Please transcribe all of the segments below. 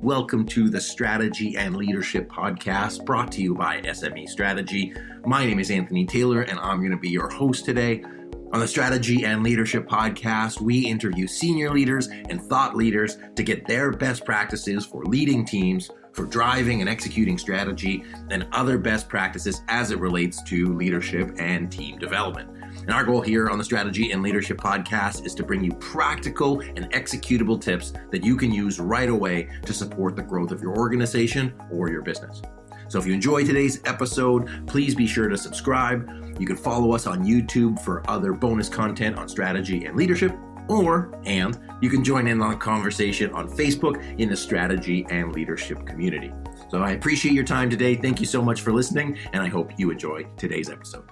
Welcome to the Strategy and Leadership Podcast brought to you by SME Strategy. My name is Anthony Taylor and I'm going to be your host today. On the Strategy and Leadership Podcast, we interview senior leaders and thought leaders to get their best practices for leading teams, for driving and executing strategy, and other best practices as it relates to leadership and team development. And our goal here on the Strategy and Leadership Podcast is to bring you practical and executable tips that you can use right away to support the growth of your organization or your business. So if you enjoy today's episode, please be sure to subscribe. You can follow us on YouTube for other bonus content on strategy and leadership, and you can join in on the conversation on Facebook in the Strategy and Leadership community. So I appreciate your time today. Thank you so much for listening, and I hope you enjoy today's episode.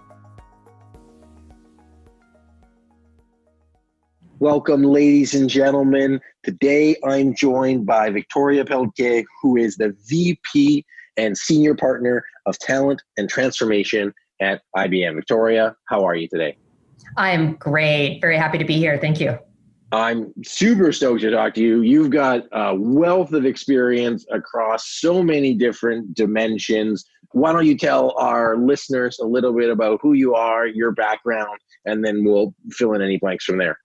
Welcome, ladies and gentlemen. Today, I'm joined by Victoria Pelletier, who is the VP and Senior Partner of Talent and Transformation at IBM. Victoria, how are you today? I'm great. Very happy to be here. Thank you. I'm super stoked to talk to you. You've got a wealth of experience across so many different dimensions. Why don't you tell our listeners a little bit about who you are, your background, and then we'll fill in any blanks from there.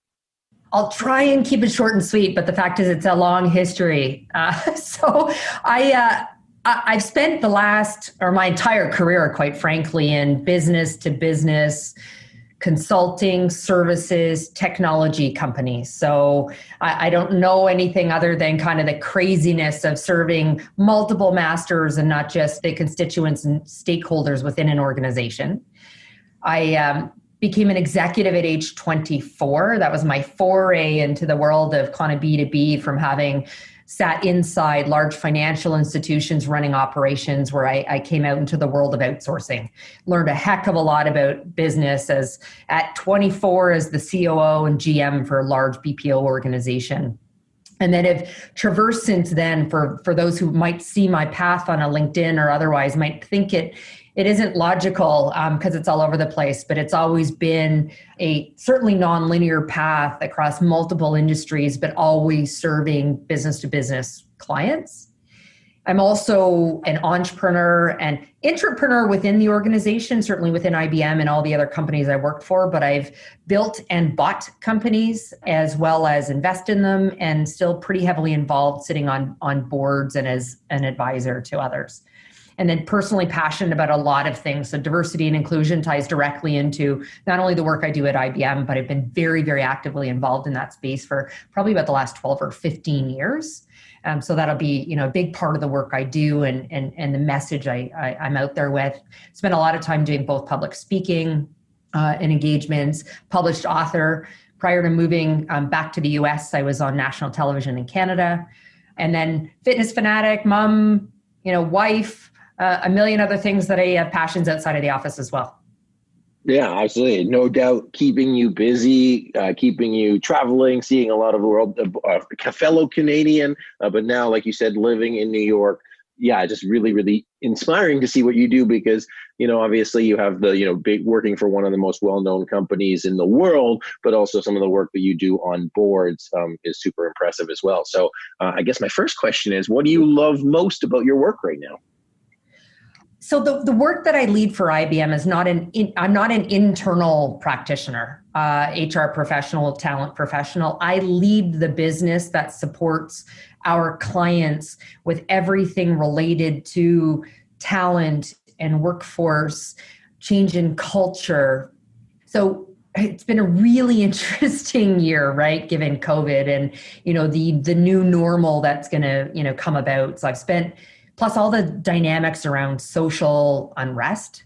I'll try and keep it short and sweet, but the fact is it's a long history. I've spent my entire career, quite frankly, in business to business, consulting, services, technology companies. So I don't know anything other than kind of the craziness of serving multiple masters and not just the constituents and stakeholders within an organization. I became an executive at age 24. That was my foray into the world of kind of B2B, from having sat inside large financial institutions running operations, where I came out into the world of outsourcing. Learned a heck of a lot about business at 24 as the COO and GM for a large BPO organization. And then have traversed since then, for those who might see my path on a LinkedIn or otherwise might think it isn't logical because it's all over the place, but it's always been a certainly non-linear path across multiple industries, but always serving business to business clients. I'm also an entrepreneur and intrapreneur within the organization, certainly within IBM and all the other companies I worked for, but I've built and bought companies as well as invest in them, and still pretty heavily involved sitting on boards and as an advisor to others. And then personally passionate about a lot of things. So diversity and inclusion ties directly into not only the work I do at IBM, but I've been very, very actively involved in that space for probably about the last 12 or 15 years. So that'll be, a big part of the work I do and the message I'm out there with. Spent a lot of time doing both public speaking and engagements, published author. Prior to moving back to the US, I was on national television in Canada. And then fitness fanatic, mom, wife, a million other things that I have passions outside of the office as well. Yeah, absolutely. No doubt keeping you busy, keeping you traveling, seeing a lot of the world, a fellow Canadian, but now, like you said, living in New York. Yeah, just really, really inspiring to see what you do because, obviously you have the, big working for one of the most well-known companies in the world, but also some of the work that you do on boards is super impressive as well. So I guess my first question is, what do you love most about your work right now? So the work that I lead for IBM is I'm not an internal practitioner, HR professional, talent professional. I lead the business that supports our clients with everything related to talent and workforce, change in culture. So it's been a really interesting year, right? Given COVID and, the new normal that's going to, come about. So I've spent, plus all the dynamics around social unrest,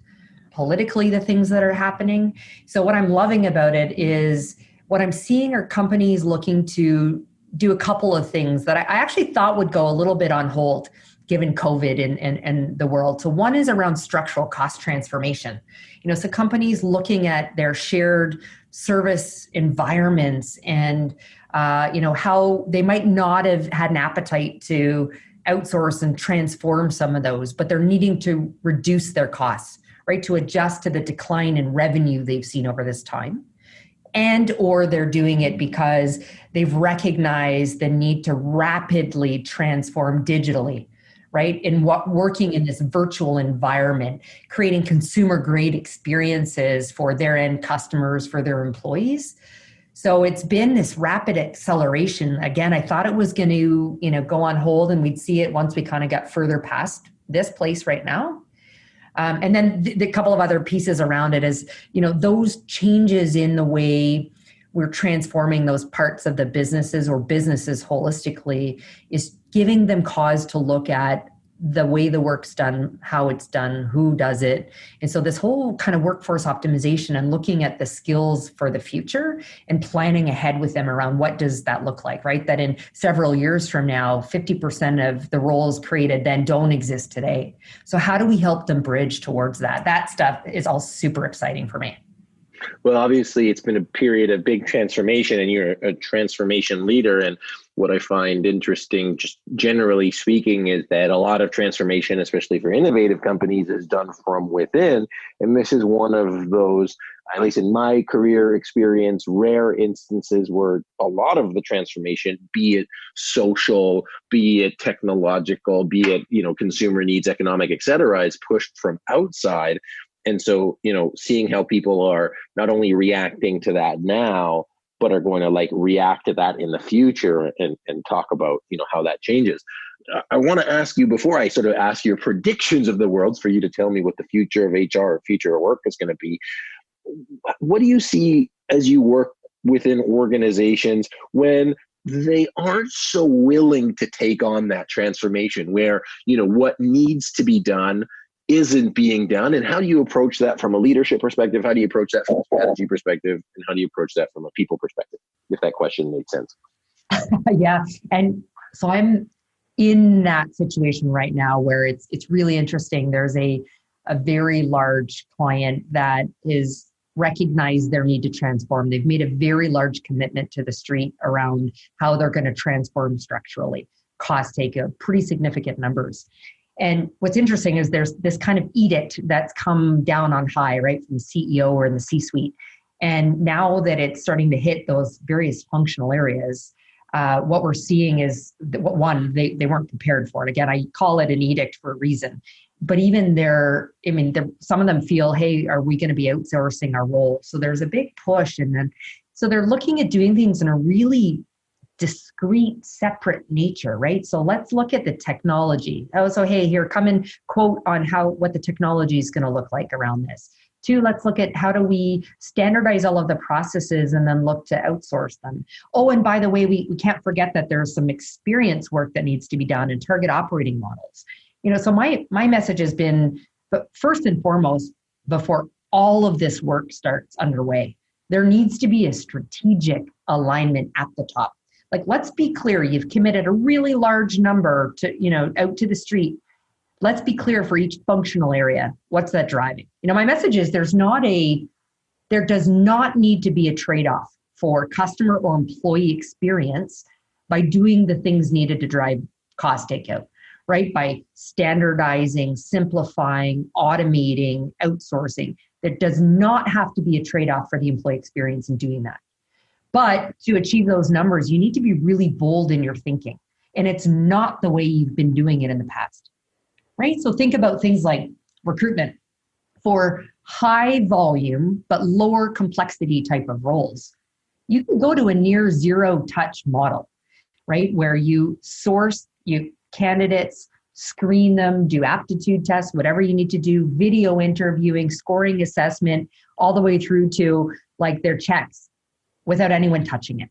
politically, the things that are happening. So what I'm loving about it is what I'm seeing are companies looking to do a couple of things that I actually thought would go a little bit on hold given COVID and the world. So one is around structural cost transformation. So companies looking at their shared service environments and, how they might not have had an appetite to outsource and transform some of those, but they're needing to reduce their costs, right? To adjust to the decline in revenue they've seen over this time. and or they're doing it because they've recognized the need to rapidly transform digitally, right? In what working in this virtual environment, creating consumer grade experiences for their end customers, for their employees. So it's been this rapid acceleration. Again, I thought it was going to, go on hold and we'd see it once we kind of got further past this place right now. And then the couple of other pieces around it is, those changes in the way we're transforming those parts of the businesses or businesses holistically is giving them cause to look at the way the work's done, how it's done, who does it. And so this whole kind of workforce optimization and looking at the skills for the future and planning ahead with them around what does that look like, right? That in several years from now, 50% of the roles created then don't exist today. So how do we help them bridge towards that? That stuff is all super exciting for me. Well, obviously, it's been a period of big transformation, and you're a transformation leader. And what I find interesting, just generally speaking, is that a lot of transformation, especially for innovative companies, is done from within. And this is one of those, at least in my career experience, rare instances where a lot of the transformation, be it social, be it technological, be it, consumer needs, economic, et cetera, is pushed from outside. And so, seeing how people are not only reacting to that now, but are going to react to that in the future and talk about, how that changes. I want to ask you, before I sort of ask your predictions of the world, for you to tell me what the future of HR or future of work is going to be. What do you see as you work within organizations when they aren't so willing to take on that transformation, where, what needs to be done isn't being done? And how do you approach that from a leadership perspective? How do you approach that from a strategy perspective? And how do you approach that from a people perspective? If that question made sense. Yeah. And so I'm in that situation right now where it's really interesting. There's a very large client that is recognized their need to transform. They've made a very large commitment to the street around how they're going to transform structurally, cost takeout, pretty significant numbers. And what's interesting is there's this kind of edict that's come down on high, right, from the CEO or in the C-suite. And now that it's starting to hit those various functional areas, what we're seeing is that, one, they weren't prepared for it. Again, I call it an edict for a reason. But even some of them feel, hey, are we going to be outsourcing our role? So there's a big push. And then, so they're looking at doing things in a really discrete, separate nature, right? So let's look at the technology. Oh, so hey, here, come and quote on what the technology is going to look like around this. 2, let's look at how do we standardize all of the processes and then look to outsource them. Oh, and by the way, we can't forget that there's some experience work that needs to be done and target operating models. So my message has been, but first and foremost, before all of this work starts underway, there needs to be a strategic alignment at the top. Let's be clear, you've committed a really large number to, out to the street. Let's be clear for each functional area. What's that driving? My message is there does not need to be a trade-off for customer or employee experience by doing the things needed to drive cost takeout, right? By standardizing, simplifying, automating, outsourcing. There does not have to be a trade-off for the employee experience in doing that. But to achieve those numbers, you need to be really bold in your thinking. And it's not the way you've been doing it in the past, right? So think about things like recruitment for high volume, but lower complexity type of roles. You can go to a near zero touch model, right? Where you source candidates, screen them, do aptitude tests, whatever you need to do, video interviewing, scoring assessment, all the way through to their checks, without anyone touching it.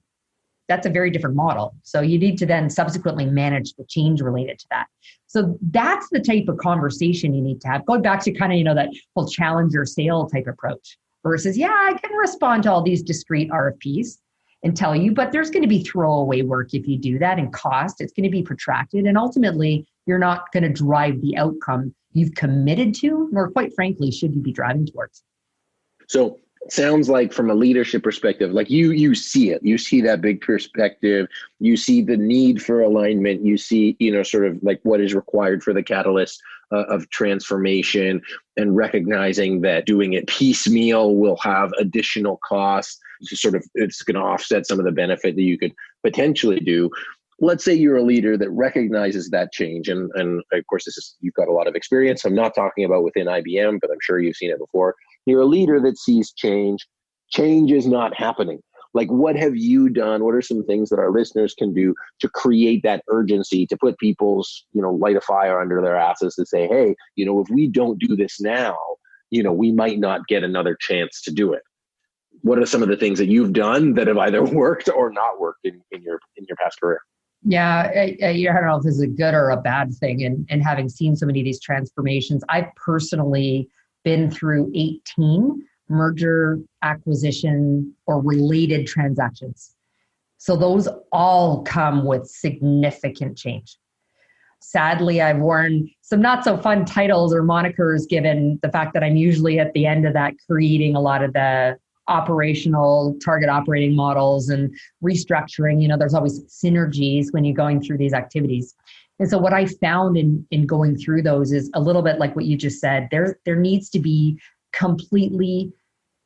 That's a very different model. So you need to then subsequently manage the change related to that. So that's the type of conversation you need to have. Going back to kind of, that whole challenger sale type approach versus, yeah, I can respond to all these discrete RFPs and tell you, but there's going to be throwaway work if you do that, and cost. It's going to be protracted. And ultimately, you're not going to drive the outcome you've committed to, nor quite frankly, should you be driving towards. So it sounds like from a leadership perspective, you see it, you see that big perspective, you see the need for alignment, you see, sort of what is required for the catalyst of transformation, and recognizing that doing it piecemeal will have additional costs. it's going to offset some of the benefit that you could potentially do. Let's say you're a leader that recognizes that change. And of course, you've got a lot of experience. I'm not talking about within IBM, but I'm sure you've seen it before. You're a leader that sees change. Change is not happening. Like, what have you done? What are some things that our listeners can do to create that urgency, to put people's, light a fire under their asses to say, hey, if we don't do this now, we might not get another chance to do it. What are some of the things that you've done that have either worked or not worked in your past career? Yeah, I don't know if this is a good or a bad thing. And having seen so many of these transformations, I've personally been through 18 merger, acquisition, or related transactions. So those all come with significant change. Sadly, I've worn some not so fun titles or monikers, given the fact that I'm usually at the end of that, creating a lot of the operational target operating models and restructuring. There's always synergies when you're going through these activities. And so what I found in going through those is a little bit like what you just said. There needs to be completely,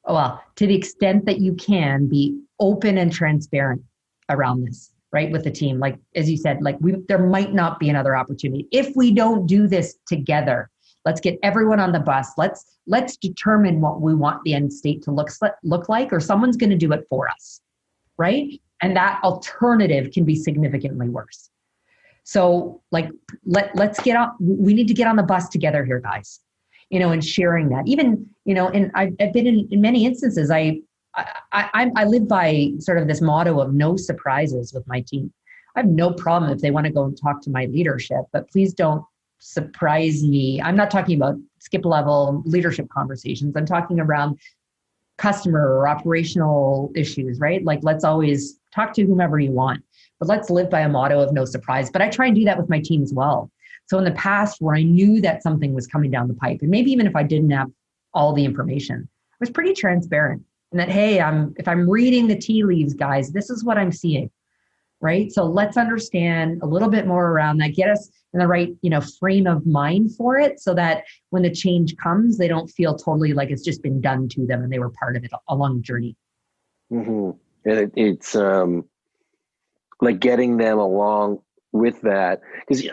to the extent that you can, be open and transparent around this, right? With the team. Like, as you said, there might not be another opportunity. If we don't do this together, let's get everyone on the bus. Let's determine what we want the end state to look like, or someone's going to do it for us, right? And that alternative can be significantly worse. So let's get on. We need to get on the bus together here, guys. And sharing that. Even and I've been in many instances. I live by sort of this motto of no surprises with my team. I have no problem if they want to go and talk to my leadership, but please don't surprise me. I'm not talking about skip level leadership conversations. I'm talking around customer or operational issues, right? Like, let's always talk to whomever you want, but let's live by a motto of no surprise. But I try and do that with my team as well. So in the past, where I knew that something was coming down the pipe, and maybe even if I didn't have all the information, I was pretty transparent. And that, hey, if I'm reading the tea leaves, guys, this is what I'm seeing, right? So let's understand a little bit more around that, get us in the right, frame of mind for it, so that when the change comes, they don't feel totally like it's just been done to them and they were part of it along the journey. Mm-hmm. And it's like getting them along with that, because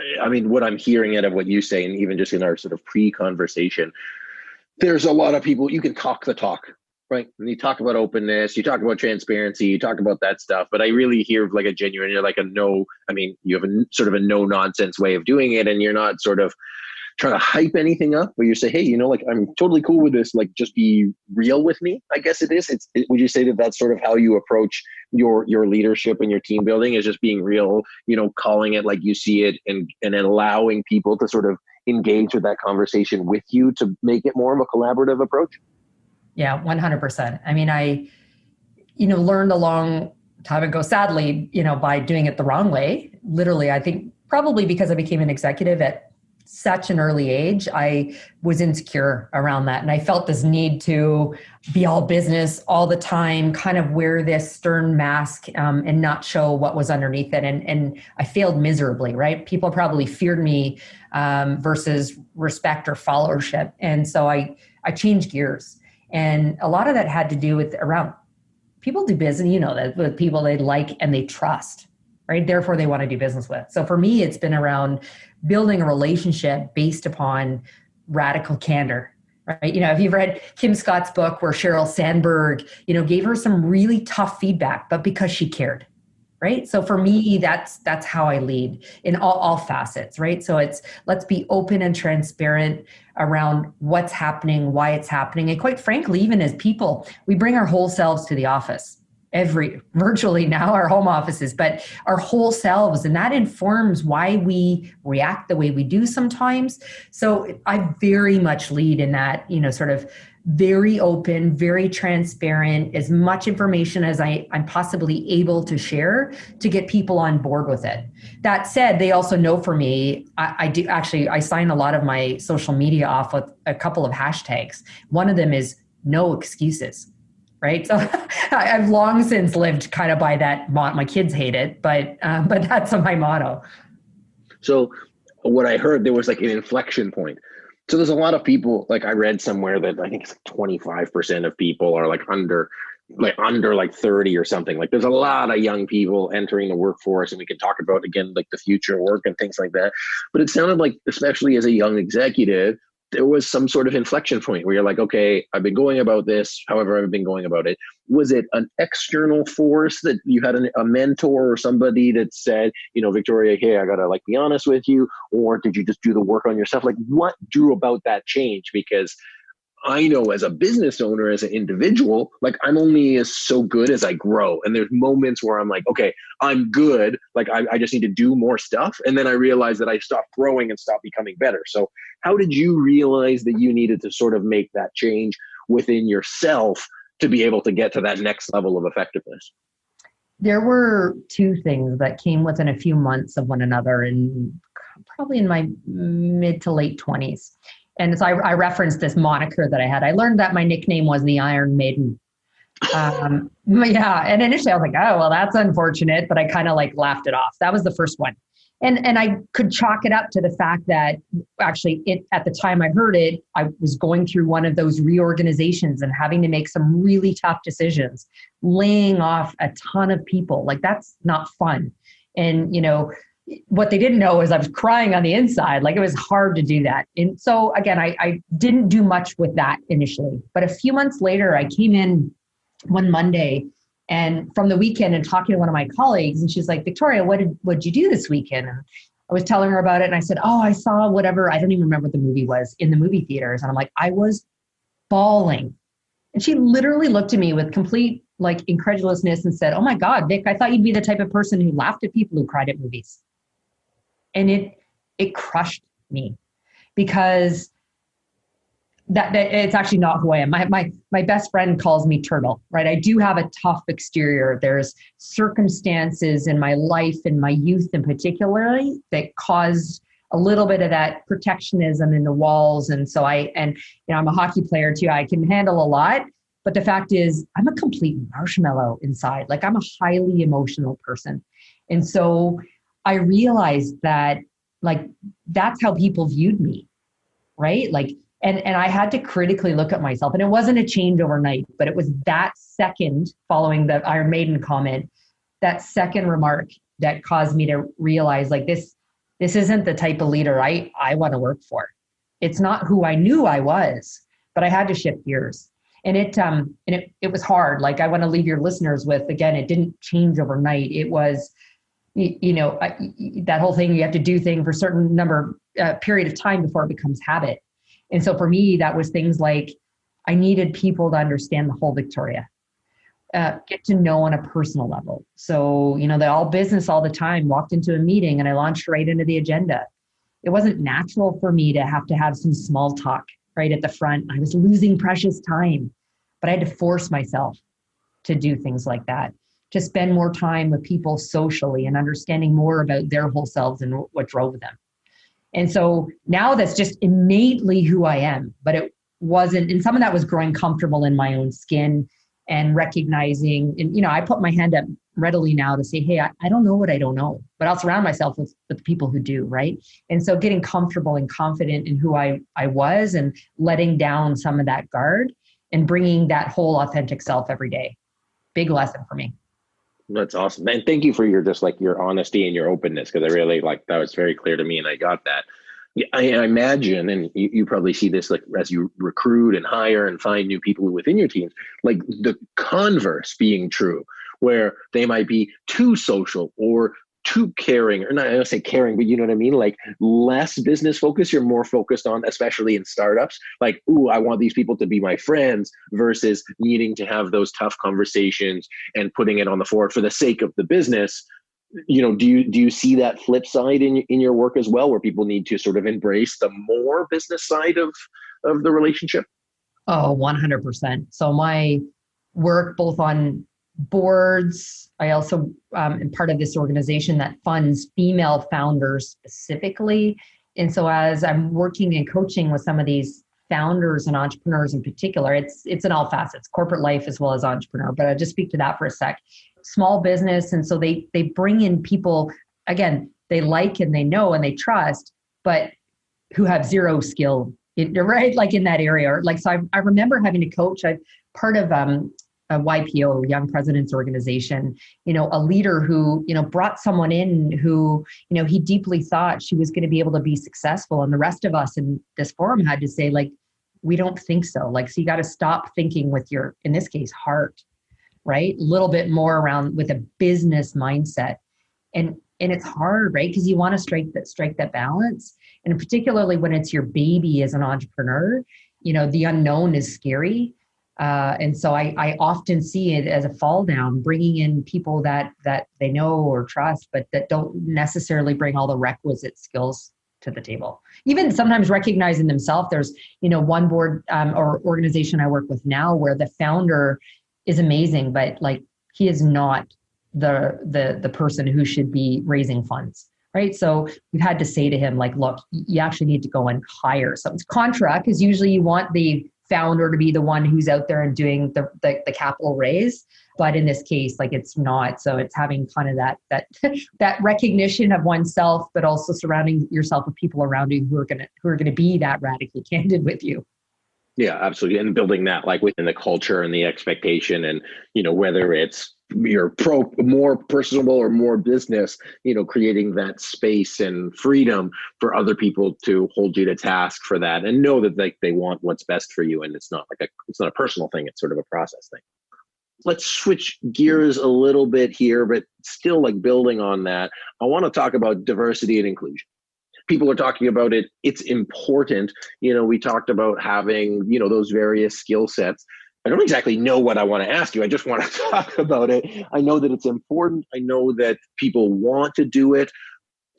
what I'm hearing out of what you say, and even just in our sort of pre-conversation, there's a lot of people, you can talk the talk, right? And you talk about openness, you talk about transparency, you talk about that stuff, but I really hear like a genuine, you have a sort of a no nonsense way of doing it, and you're not sort of trying to hype anything up, but you say, hey, I'm totally cool with this, just be real with me, I guess it is. Would you say that that's sort of how you approach your leadership and your team building, is just being real, calling it like you see it, and then allowing people to sort of engage with that conversation with you to make it more of a collaborative approach? Yeah, 100%. I learned a long time ago, sadly, by doing it the wrong way. Literally, I think probably because I became an executive at such an early age, I was insecure around that. And I felt this need to be all business all the time, kind of wear this stern mask and not show what was underneath it. And I failed miserably, right? People probably feared me versus respect or followership. And so I changed gears. And a lot of that had to do with around people do business, that with people they like and they trust, right? Therefore, they want to do business with. So for me, it's been around building a relationship based upon radical candor, right? If you've read Kim Scott's book where Sheryl Sandberg, gave her some really tough feedback, but because she cared, right? So for me, that's how I lead in all facets, right? So let's be open and transparent around what's happening, why it's happening. And quite frankly, even as people, we bring our whole selves to the office. Virtually now our home offices, but our whole selves, and that informs why we react the way we do sometimes. So I very much lead in that, sort of very open, very transparent, as much information as I'm possibly able to share to get people on board with it. That said, they also know for me, I sign a lot of my social media off with a couple of hashtags. One of them is no excuses. Right. So I've long since lived kind of by that. My kids hate it, but that's my motto. So what I heard, there was like an inflection point. So there's a lot of people, like I read somewhere that I think it's like 25% of people are like under like under like 30 or something. Like there's a lot of young people entering the workforce, and we can talk about again like the future of work and things like that. But it sounded like, especially as a young executive, there was some sort of inflection point where you're like, okay, I've been going about this, however I've been going about it. Was it an external force that you had a mentor or somebody that said, you know, Victoria, hey, I gotta like be honest with you, or did you just do the work on yourself? Like what drew about that change? Because I know as a business owner, as an individual, like I'm only as so good as I grow. And there's moments where I'm like, okay, I'm good. Like I just need to do more stuff. And then I realize that I stopped growing and stopped becoming better. So how did you realize that you needed to sort of make that change within yourself to be able to get to that next level of effectiveness? There were two things that came within a few months of one another, and probably in my mid to late 20s. And so I referenced this moniker that I had. I learned that my nickname was the Iron Maiden. Yeah. And initially I was like, oh, well, that's unfortunate, but I kind of like laughed it off. That was the first one. And I could chalk it up to the fact that actually at the time I heard it, I was going through one of those reorganizations and having to make some really tough decisions, laying off a ton of people. Like that's not fun. And, you know, what they didn't know is I was crying on the inside. Like it was hard to do that. And so again, I didn't do much with that initially, but a few months later, I came in one Monday and from the weekend and talking to one of my colleagues, and she's like, Victoria, what'd you do this weekend? And I was telling her about it. And I said, oh, I saw whatever, I don't even remember what the movie was, in the movie theaters. And I'm like, I was bawling. And she literally looked at me with complete like incredulousness and said, oh my God, Vic, I thought you'd be the type of person who laughed at people who cried at movies. And it crushed me because that it's actually not who I am. My best friend calls me Turtle, right? I do have a tough exterior. There's circumstances in my life, in my youth in particular, that caused a little bit of that protectionism in the walls. And so I'm a hockey player too. I can handle a lot, but the fact is I'm a complete marshmallow inside. Like I'm a highly emotional person. And so I realized that like, that's how people viewed me, right? Like, and I had to critically look at myself, and it wasn't a change overnight, but it was that second following the Iron Maiden comment, that second remark that caused me to realize like this isn't the type of leader I want to work for. It's not who I knew I was, but I had to shift gears. And it was hard. Like I want to leave your listeners with, again, it didn't change overnight. It was, you know, that whole thing, you have to do thing for a certain period of time before it becomes habit. And so for me, that was things like I needed people to understand the whole Victoria, get to know on a personal level. So, you know, they all business all the time, walked into a meeting and I launched right into the agenda. It wasn't natural for me to have some small talk right at the front. I was losing precious time, but I had to force myself to do things like that, to spend more time with people socially and understanding more about their whole selves and what drove them. And so now that's just innately who I am, but it wasn't, and some of that was growing comfortable in my own skin and recognizing, and, you know, I put my hand up readily now to say, hey, I don't know what I don't know, but I'll surround myself with the people who do, right? And so getting comfortable and confident in who I was and letting down some of that guard and bringing that whole authentic self every day. Big lesson for me. That's awesome. And thank you for your honesty and your openness, because I really that was very clear to me and I got that. I imagine, and you probably see this like as you recruit and hire and find new people within your teams, like the converse being true, where they might be too social or too caring, or not, I don't say caring, but you know what I mean? Like less business focused. You're more focused on, especially in startups, like, ooh, I want these people to be my friends, versus needing to have those tough conversations and putting it on the forward for the sake of the business. You know, do you see that flip side in your work as well, where people need to sort of embrace the more business side of the relationship? Oh, 100%. So my work both on boards, I also am part of this organization that funds female founders specifically. And so as I'm working and coaching with some of these founders and entrepreneurs in particular, it's in all facets, corporate life as well as entrepreneur, but I'll just speak to that for a sec. Small business. And so they bring in people, again, they like and they know and they trust, but who have zero skill, right? Like in that area. Like, so I remember having to coach, I'm part of a YPO, Young Presidents Organization, a leader who, brought someone in who, he deeply thought she was going to be able to be successful. And the rest of us in this forum had to say, like, we don't think so. Like, so you got to stop thinking with your, in this case, heart, right? A little bit more around with a business mindset. And it's hard, right? Because you want to strike that balance. And particularly when it's your baby as an entrepreneur, the unknown is scary. And so I often see it as a fall down, bringing in people that they know or trust, but that don't necessarily bring all the requisite skills to the table. Even sometimes recognizing themselves. There's, one board or organization I work with now where the founder is amazing, but like he is not the person who should be raising funds, right? So we've had to say to him, like, look, you actually need to go and hire. So it's contra, because usually you want the founder to be the one who's out there and doing the capital raise. But in this case, like, it's not. So it's having kind of that recognition of oneself, but also surrounding yourself with people around you who are gonna be that radically candid with you. Yeah, absolutely. And building that like within the culture and the expectation, and, whether it's you're more personable or more business, creating that space and freedom for other people to hold you to task for that and know that they want what's best for you. And it's not it's not a personal thing. It's sort of a process thing. Let's switch gears a little bit here, but still like building on that. I want to talk about diversity and inclusion. People are talking about it. It's important. We talked about having, those various skill sets. I don't exactly know what I want to ask you. I just want to talk about it. I know that it's important. I know that people want to do it.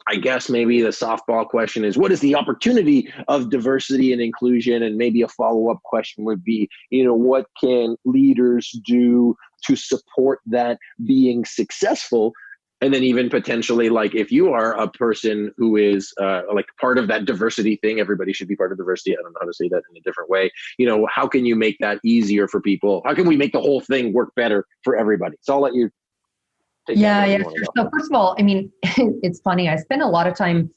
I guess maybe the softball question is, what is the opportunity of diversity and inclusion? And maybe a follow-up question would be, what can leaders do to support that being successful? And then even potentially, like, if you are a person who is like part of that diversity thing, everybody should be part of diversity. I don't know how to say that in a different way. How can you make that easier for people? How can we make the whole thing work better for everybody? So I'll let you take that. Yeah. Sure. So first of all, I mean, it's funny. I spend a lot of time,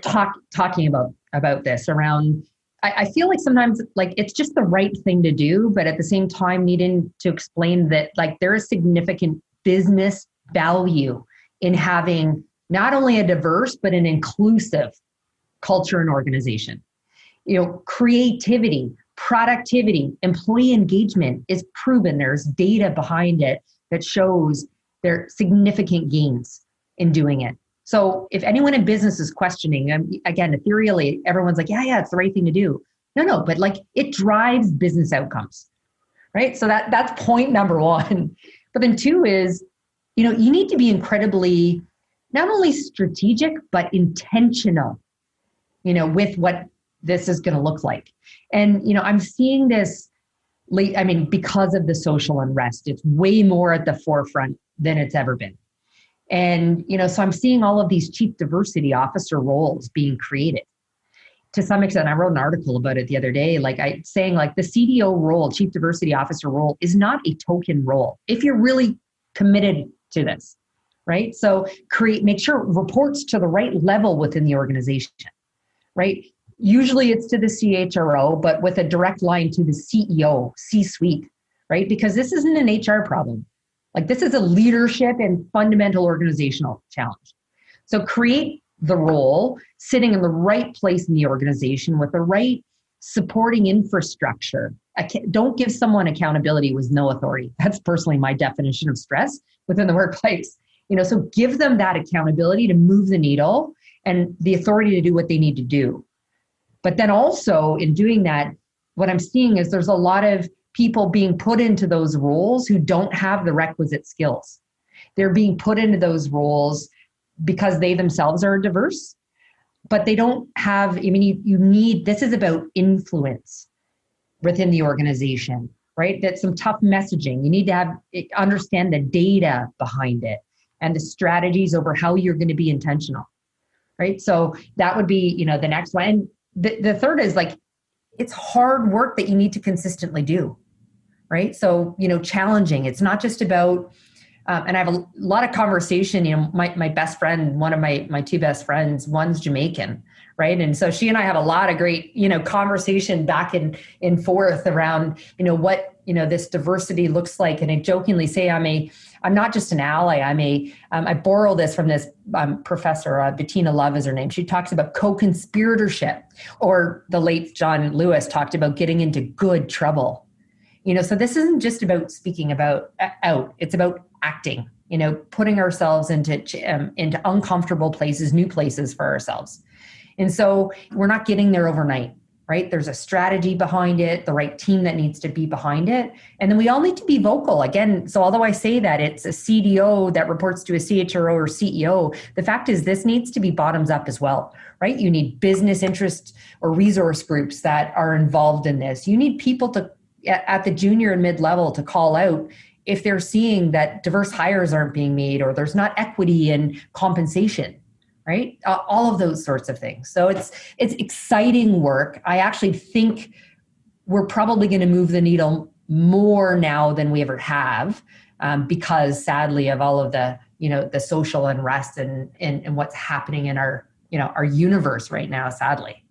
talking about this around. I feel like sometimes like it's just the right thing to do, but at the same time needing to explain that like there is significant business value in having not only a diverse, but an inclusive culture and organization. Creativity, productivity, employee engagement is proven. There's data behind it that shows there are significant gains in doing it. So if anyone in business is questioning, again, ethereally, everyone's like, yeah, it's the right thing to do. No, but like it drives business outcomes, right? So that's point number one. But then two is, you need to be incredibly, not only strategic, but intentional, with what this is going to look like. And, I'm seeing this because of the social unrest, it's way more at the forefront than it's ever been. And, so I'm seeing all of these chief diversity officer roles being created. To some extent, I wrote an article about it the other day, saying the CDO role, chief diversity officer role, is not a token role. If you're really committed to this, right? So make sure it reports to the right level within the organization, right? Usually it's to the CHRO, but with a direct line to the CEO, C-suite, right? Because this isn't an HR problem. Like this is a leadership and fundamental organizational challenge. So create the role sitting in the right place in the organization with the right supporting infrastructure. Don't give someone accountability with no authority. That's personally my definition of stress within the workplace. So give them that accountability to move the needle and the authority to do what they need to do. But then also in doing that, what I'm seeing is there's a lot of people being put into those roles who don't have the requisite skills. They're being put into those roles because they themselves are diverse, but they don't have, this is about influence within the organization, right? That's some tough messaging. You need to understand the data behind it and the strategies over how you're going to be intentional, right? So that would be, the next one. And the third is it's hard work that you need to consistently do, right? So, challenging. It's not just about, And I have a lot of conversation, my best friend, one of my two best friends, one's Jamaican, right? And so she and I have a lot of great, conversation back and forth around, what, this diversity looks like. And I jokingly say I'm not just an ally. I borrow this from this professor, Bettina Love is her name. She talks about co-conspiratorship, or the late John Lewis talked about getting into good trouble. So this isn't just about speaking about out, it's about acting, putting ourselves into uncomfortable places, new places for ourselves. And so we're not getting there overnight, right? There's a strategy behind it, the right team that needs to be behind it. And then we all need to be vocal. Again, so although I say that it's a CDO that reports to a CHRO or CEO, the fact is this needs to be bottoms up as well, right? You need business interest or resource groups that are involved in this. You need people at the junior and mid-level to call out if they're seeing that diverse hires aren't being made or there's not equity in compensation, right? All of those sorts of things. So it's exciting work. I actually think we're probably going to move the needle more now than we ever have, because sadly of all of the, the social unrest and what's happening in our universe right now, sadly.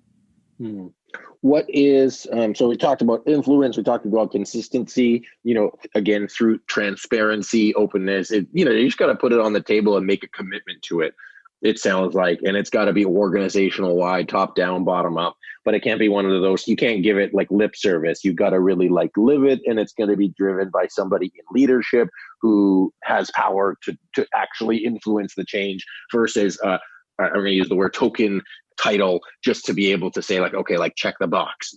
What is, so we talked about influence, we talked about consistency, again, through transparency, openness, you just got to put it on the table and make a commitment to it. It sounds like, and it's got to be organizational wide, top down, bottom up, but it can't be one of those, you can't give it like lip service. You've got to really live it. And it's going to be driven by somebody in leadership who has power to actually influence the change versus, I'm going to use the word token title just to be able to say check the box.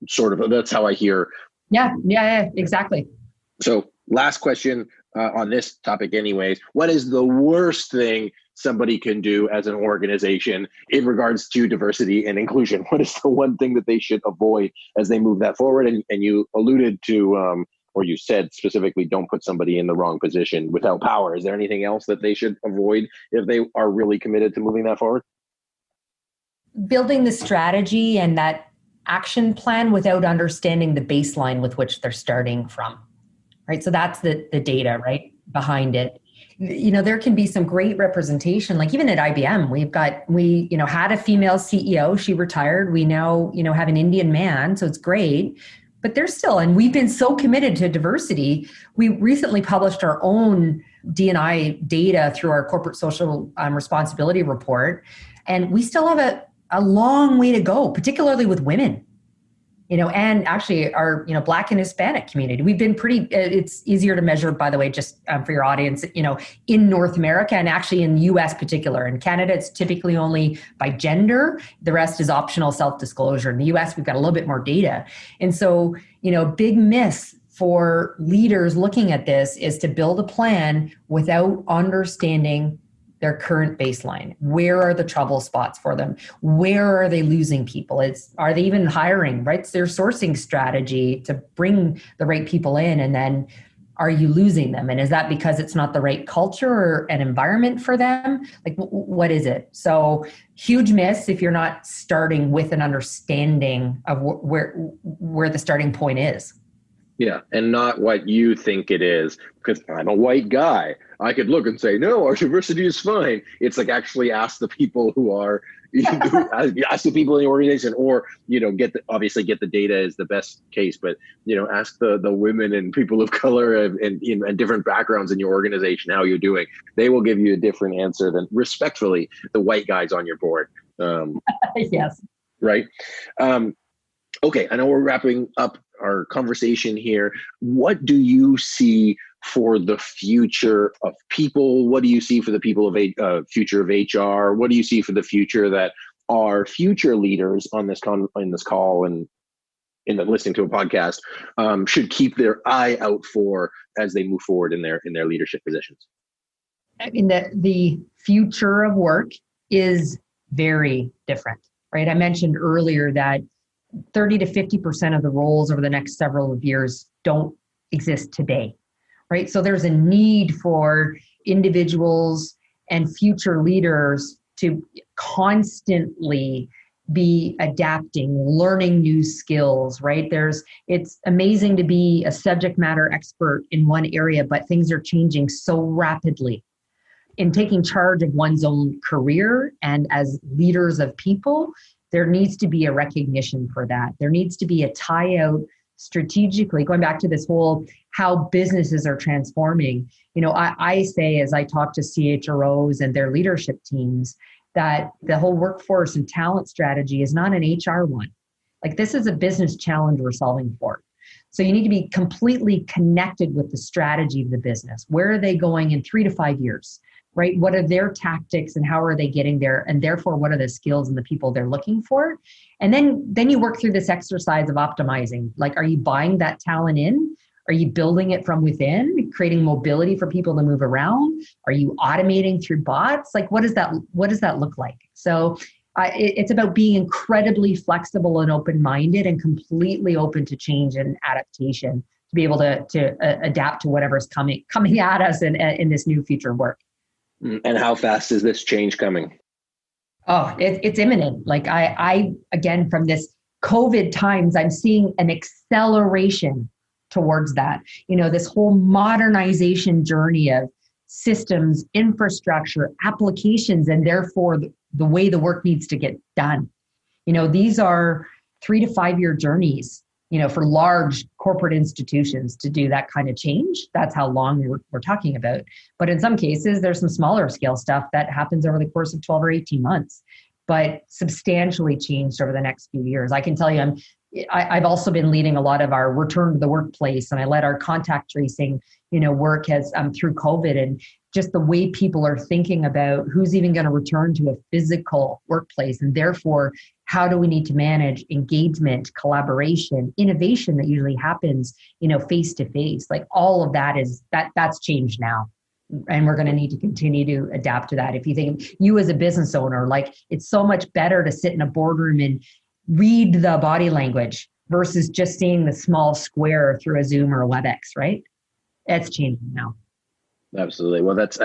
Sort of, that's how I hear. Yeah, exactly. So last question on this topic anyways, what is the worst thing somebody can do as an organization in regards to diversity and inclusion? What is the one thing that they should avoid as they move that forward? And you alluded to, or you said specifically, don't put somebody in the wrong position without power. Is there anything else that they should avoid if they are really committed to moving that forward? Building the strategy and that action plan without understanding the baseline with which they're starting from, right? So that's the data, right, behind it. There can be some great representation, like even at IBM, we had a female CEO, she retired. We now, have an Indian man, so it's great. But there's still, and we've been so committed to diversity. We recently published our own D&I data through our corporate social responsibility report. And we still have a long way to go, particularly with women, and actually our, Black and Hispanic community. We've been it's easier to measure, by the way, just for your audience, in North America and actually in the US particular. In Canada, it's typically only by gender. The rest is optional self-disclosure. In the US, we've got a little bit more data. And so, big miss for leaders looking at this is to build a plan without understanding their current baseline. Where are the trouble spots for them? Where are they losing people? Are they even hiring, right? It's their sourcing strategy to bring the right people in, and then are you losing them? And is that because it's not the right culture or an environment for them? Like, what is it? So huge miss if you're not starting with an understanding of where the starting point is. Yeah, and not what you think it is, because I'm a white guy. I could look and say, no, our diversity is fine. It's like actually ask the people who are, ask the people in the organization, or, obviously get the data is the best case, but, ask the women and people of color and different backgrounds in your organization how you're doing. They will give you a different answer than, respectfully, the white guys on your board. Yes. Right. Okay, I know we're wrapping up our conversation here. What do you see for the future of people? What do you see for the people of future of HR? What do you see for the future that our future leaders on this call and in the listening to a podcast should keep their eye out for as they move forward in their leadership positions? I mean, the future of work is very different, right? I mentioned earlier that 30 to 50% of the roles over the next several years don't exist today, right? So there's a need for individuals and future leaders to constantly be adapting, learning new skills, right? It's amazing to be a subject matter expert in one area, but things are changing so rapidly. In taking charge of one's own career and as leaders of people, there needs to be a recognition for that. There needs to be a tie out strategically, going back to this whole how businesses are transforming. I say, as I talk to CHROs and their leadership teams, that the whole workforce and talent strategy is not an HR one. Like, this is a business challenge we're solving for. So you need to be completely connected with the strategy of the business. Where are they going in 3 to 5 years, right? What are their tactics and how are they getting there? And therefore, what are the skills and the people they're looking for? And then you work through this exercise of optimizing. Like, are you buying that talent in? Are you building it from within, creating mobility for people to move around? Are you automating through bots? Like, what does that look like? So it's about being incredibly flexible and open-minded and completely open to change and adaptation to be able to adapt to whatever's coming at us in this new future of work. And how fast is this change coming? Oh, it's imminent. Like I again, from this COVID times, I'm seeing an acceleration towards that. This whole modernization journey of systems, infrastructure, applications, and therefore the way the work needs to get done. These are 3 to 5 year journeys, for large corporate institutions to do that kind of change. That's how long we're talking about. But in some cases, there's some smaller scale stuff that happens over the course of 12 or 18 months, but substantially changed over the next few years. I can tell you, I've also been leading a lot of our return to the workplace, and I led our contact tracing, work as through COVID, and just the way people are thinking about who's even going to return to a physical workplace, and therefore how do we need to manage engagement, collaboration, innovation that usually happens, face to face. Like, all of that's changed now. And we're going to need to continue to adapt to that. If you think you as a business owner, like, it's so much better to sit in a boardroom and read the body language versus just seeing the small square through a Zoom or a WebEx, right? That's changing now. Absolutely. Well, it's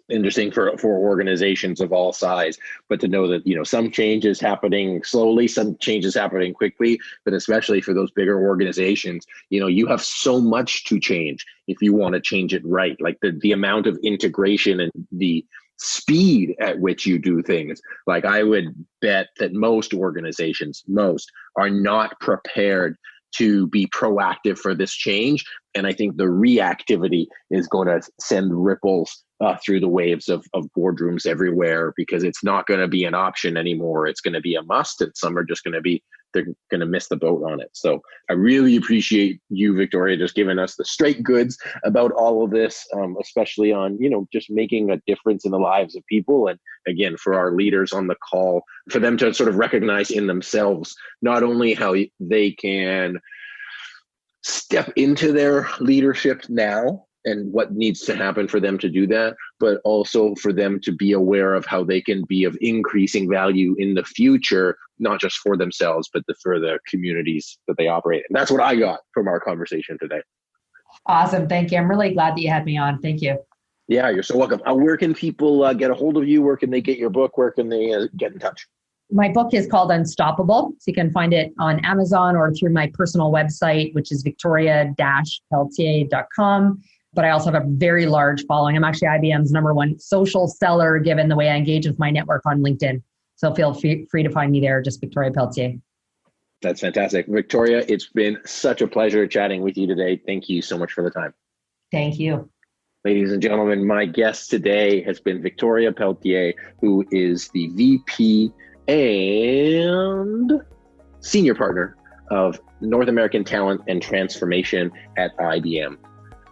interesting for organizations of all size, but to know that, some change is happening slowly, some change is happening quickly, but especially for those bigger organizations, you have so much to change if you want to change it right. Like the amount of integration and the speed at which you do things. Like, I would bet that most organizations, are not prepared to be proactive for this change. And I think the reactivity is going to send ripples through the waves of boardrooms everywhere, because it's not going to be an option anymore. It's going to be a must, and some are just going to they're going to miss the boat on it. So I really appreciate you, Victoria, just giving us the straight goods about all of this, especially on, just making a difference in the lives of people. And again, for our leaders on the call, for them to sort of recognize in themselves, not only how they can step into their leadership now and what needs to happen for them to do that, but also for them to be aware of how they can be of increasing value in the future, not just for themselves, but for the communities that they operate in. And that's what I got from our conversation today. Awesome. Thank you. I'm really glad that you had me on. Thank you. Yeah, you're so welcome. Where can people get a hold of you? Where can they get your book? Where can they get in touch? My book is called Unstoppable. So you can find it on Amazon or through my personal website, which is victoria-peltier.com. But I also have a very large following. I'm actually IBM's #1 social seller, given the way I engage with my network on LinkedIn. So feel free to find me there, just Victoria Peltier. That's fantastic. Victoria, it's been such a pleasure chatting with you today. Thank you so much for the time. Thank you. Ladies and gentlemen, my guest today has been Victoria Peltier, who is the VP and Senior Partner of North American Talent and Transformation at IBM.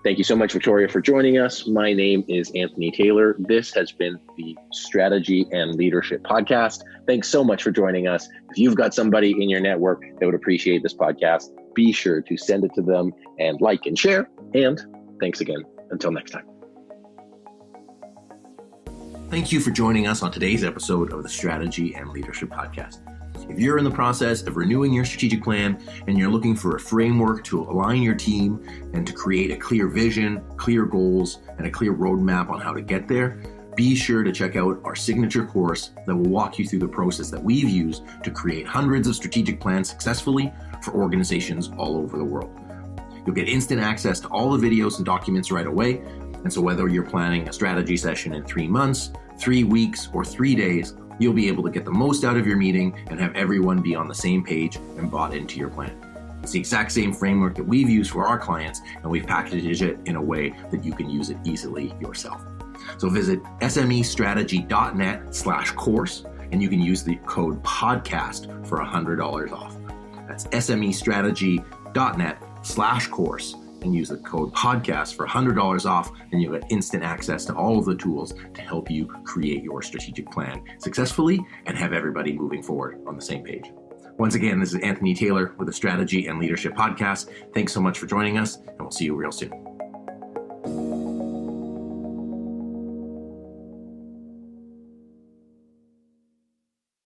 Thank you so much, Victoria, for joining us. My name is Anthony Taylor. This has been the Strategy and Leadership Podcast. Thanks so much for joining us. If you've got somebody in your network that would appreciate this podcast, be sure to send it to them and like and share. And thanks again. Until next time. Thank you for joining us on today's episode of the Strategy and Leadership Podcast. If you're in the process of renewing your strategic plan and you're looking for a framework to align your team and to create a clear vision, clear goals, and a clear roadmap on how to get there, Be sure to check out our signature course that will walk you through the process that we've used to create hundreds of strategic plans successfully for organizations all over the world. You'll get instant access to all the videos and documents right away. And so whether you're planning a strategy session in 3 months, 3 weeks, or 3 days, you'll be able to get the most out of your meeting and have everyone be on the same page and bought into your plan. It's the exact same framework that we've used for our clients, and we've packaged it in a way that you can use it easily yourself. So visit SMEstrategy.net/course, and you can use the code podcast for $100 off. That's SMEstrategy.net/course, and use the code podcast for $100 off, and you'll get instant access to all of the tools to help you create your strategic plan successfully and have everybody moving forward on the same page. Once again, this is Anthony Taylor with the Strategy and Leadership Podcast. Thanks so much for joining us, and we'll see you real soon.